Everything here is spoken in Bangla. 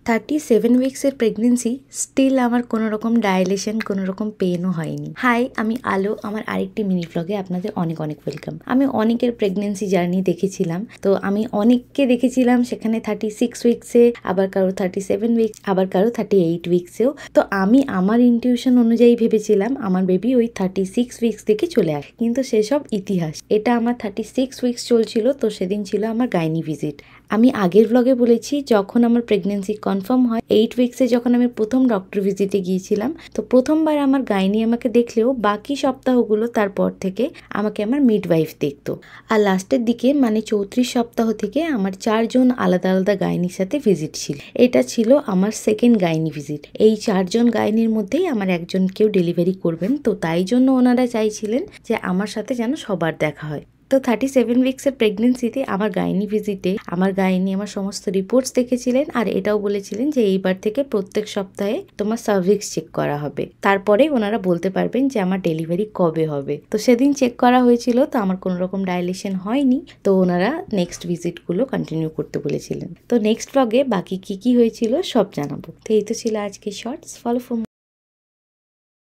37 উইক্সের প্রেগনেন্সি স্টিল আমার কোনো রকম ডাইলেশন, কোনো রকম পেনও হয়নি। হাই, আমি আলো। আমার আরেকটি মিনি ব্লগে আপনাদের অনেক অনেক ওয়েলকাম। আমি অনেকের প্রেগনেন্সি জার্নি দেখেছিলাম, তো আমি অনেককে দেখেছিলাম সেখানে 36 উইক্সে, আবার কারো 37 উইক্স, আবার কারো 38 উইক্সেও। তো আমি আমার ইনটিউশন অনুযায়ী ভেবেছিলাম আমার বেবি ওই 36 উইক্স থেকে চলে আসে, কিন্তু সেসব ইতিহাস। এটা আমার 36 উইক্স চলছিল, তো সেদিন ছিল আমার গাইনি ভিজিট। আমি আগের ব্লগে বলেছি যখন আমার প্রেগনেন্সি কনফার্ম হয় 8 উইক্সে, যখন আমি প্রথম ডক্টর ভিজিটে গিয়েছিলাম, তো প্রথমবার আমার গাইনি আমাকে দেখলেও বাকি সপ্তাহগুলো তারপর থেকে আমাকে আমার মিডওয়াইফ দেখতো। আর লাস্টের দিকে মানে 34 সপ্তাহ থেকে আমার 4 জন আলাদা আলাদা গাইনির সাথে ভিজিট ছিল। এটা ছিল আমার সেকেন্ড গাইনি ভিজিট। এই 4 জন গাইনির মধ্যেই আমার একজন কেউ ডেলিভারি করবেন, তো তাই জন্য ওনারা চাইছিলেন যে আমার সাথে যেন সবার দেখা হয়। তো 37 উইক্সের প্রেগনেন্সিতে আমার গাইনি ভিজিটে আমার গাইনি আমার সমস্ত রিপোর্টস দেখেছিলেন, আর এটাও বলেছিলেন যে এইবার থেকে প্রত্যেক সপ্তাহে তোমার সার্ভিক্স চেক করা হবে, তারপরে ওনারা বলতে পারবেন যে আমার ডেলিভারি কবে হবে। তো সেদিন চেক করা হয়েছিল, তো আমার কোনো রকম ডাইলেশন হয়নি, তো ওনারা নেক্সট ভিজিটগুলো কন্টিনিউ করতে বলেছিলেন। তো নেক্সট ব্লগে বাকি কি হয়েছিল সব জানাবো। তো এই তো ছিল আজকে শর্টস। Follow for